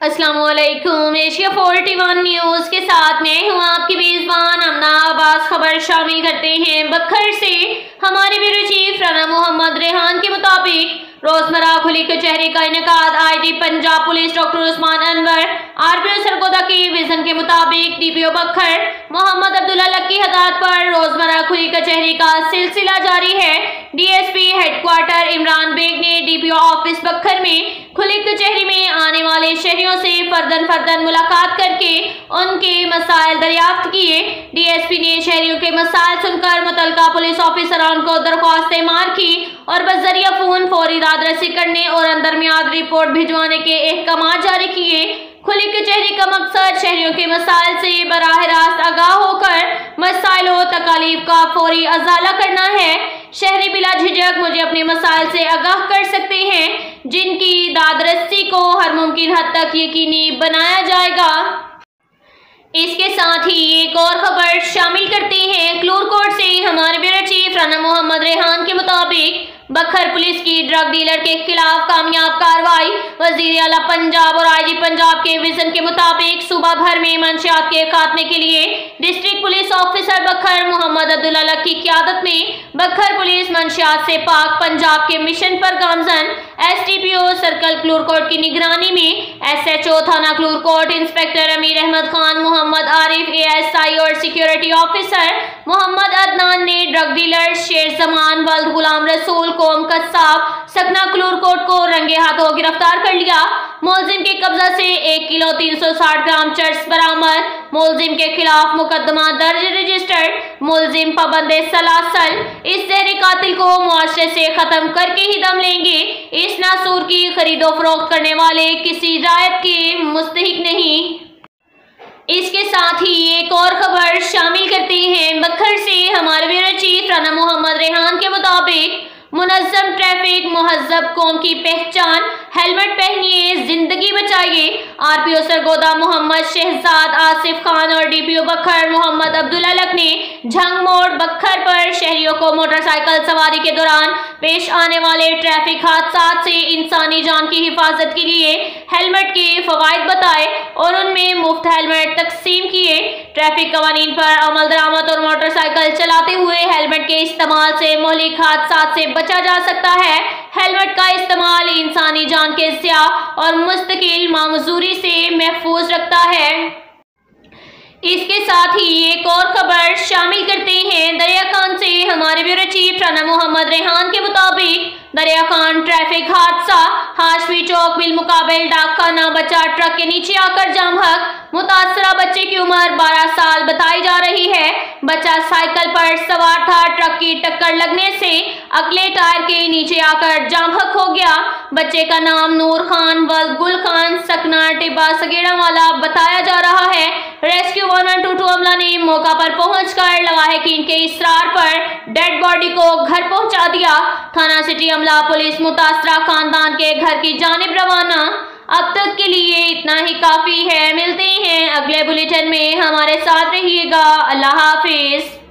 अस्सलामुअलैकुम। Asia 41 news के साथ मैं हूँ आपकी मेजबान अमना अब्बास। खबर शामिल करते हैं बखर से। हमारे ब्यूरो चीफ राना मोहम्मद रेहान के मुताबिक रोजमर्रा खुली कचहरी का इनेकाद IG Punjab police doctor Usman Anwar RPO Sargodha के विजन के मुताबिक डीपीओ बखर मोहम्मद अब्दुल्ला लक की हदायत पर रोजमर्रा खुली कचहरी का सिलसिला जारी है। डीएसपी हेडक्वार्टर इमरान बेग ने डीपीओ ऑफिस बखर में खुली कचहरी में आने वाले शहरियों से फर्दन मुलाकात करके उनके मसाइल दरियाफ्त किए। डीएसपी ने शहरियों के मसाइल सुनकर मुतल्लिका पुलिस ऑफिसरान को दरख्वास्तें मार की और बजरिया फोन फौरी दादरसी करने और अंदरमियाद रिपोर्ट भिजवाने के अहकाम जारी किए। खुली कचहरी का मकसद शहरियों के मसाइल से बराह रास्त आगाह होकर मसाइल और तकालीफ का फौरी अजाला करना है। शहरी बिला झिझक मुझे अपने मसाइल से आगाह कर सकते हैं, जिनकी दादरसी को हर मुमकिन हद तक यकीनी बनाया जाएगा। इसके साथ ही एक और खबर शामिल करते हैं क्लूर कोर्ट से। हमारे ब्यूरो चीफ राना मोहम्मद रेहान के मुताबिक बखर पुलिस की ड्रग डीलर के खिलाफ कामयाब कार्रवाई। वजीर आला पंजाब और आईजी पंजाब के विजन के मुताबिक सूबा भर में मंशियात के खात्मे के लिए डिस्ट्रिक्ट पुलिस ऑफिसर बखर मोहम्मद अब्दुल्ला लक की क़यादत में बखर पुलिस मंशियात से पाक पंजाब के मिशन पर गामजन एसडीपीओ सर्कल क्लूर कोर्ट की निगरानी में एसएचओ थाना क्लूर कोर्ट इंस्पेक्टर अमीर अहमद खान, मोहम्मद आरिफ एएसआई और सिक्योरिटी ऑफिसर मोहम्मद अदनान ने ड्रग डीलर शेर जमान वल्द गुलाम रसूल कोम कस्साब सकना क्लूर कोर्ट को रंगे हाथों गिरफ्तार कर लिया। मुलजिम के कब्जा से 1 किलो 360 ग्राम चर्स बरामद। मुलजिम के खिलाफ मुकदमा दर्ज रजिस्टर्ड। मुलजिम पाबंदे सलासल इस जहरी कातिल को मुआशरे से खत्म करके ही दम लेंगे। इस नासूर की खरीदो फरोख्त करने वाले किसी रायत के मुस्तहिक नहीं। इसके साथ ही एक और खबर शामिल करते हैं बखर से। हमारे ब्यूरो चीफ राना मोहम्मद रेहान के मुताबिक मुनज़्ज़म ट्रैफिक मुहज़्ज़ब कौम की पहचान, हेलमेट पहनिए जिंदगी बचाइए। आरपीओ सरगोदा मोहम्मद शहजाद आसिफ खान और डीपीओ बखर मोहम्मद अब्दुल्ला लक ने झंग मोड़ बखर पर शहरियों को मोटरसाइकिल सवारी के दौरान पेश आने वाले ट्रैफिक हादसात से इंसानी जान की हिफाजत के लिए हेलमेट के फवाइद बताए और उनमें मुफ्त हेलमेट तकसीम किए। ट्रैफिक कवानीन पर अमल दरामद और मोटरसाइकिल चलाते हुए हेलमेट के इस्तेमाल से मौलिक हादसात से बचा जा सकता है। हेलमेट का इस्तेमाल इंसानी जान के ज़िया और मुस्तकिल मामूजूरी से महफूज रखता है। इसके साथ ही एक और खबर शामिल करते हैं दरिया खान से। हमारे ब्यूरो चीफ राना मोहम्मद रेहान के मुताबिक दरिया खान ट्रैफिक हादसा हाशमी चौक बिलमुकाबिल डाकखाना बच्चा ट्रक के नीचे आकर जाम हक। मुतासरा बच्चे की उम्र 12 साल बताई जा रही है। बच्चा साइकिल पर सवार था। ट्रक की टक्कर लगने से अगले टायर के नीचे आकर जाम हक हो गया। बच्चे का नाम नूर खान वल्द गुल खान सकना टिब्बा सगेड़ा वाला बताया जा रहा है। रेस्क्यू 112 अमला ने मौका पर पहुंचकर लवाहिकीन के इसरार पर डेड बॉडी को घर पहुंचा दिया। थाना सिटी अमला पुलिस मुतासरा खानदान के घर की जानिब रवाना। अब तक के लिए इतना ही काफी है। मिलते हैं अगले बुलेटिन में, हमारे साथ रहिएगा। अल्लाह हाफिज।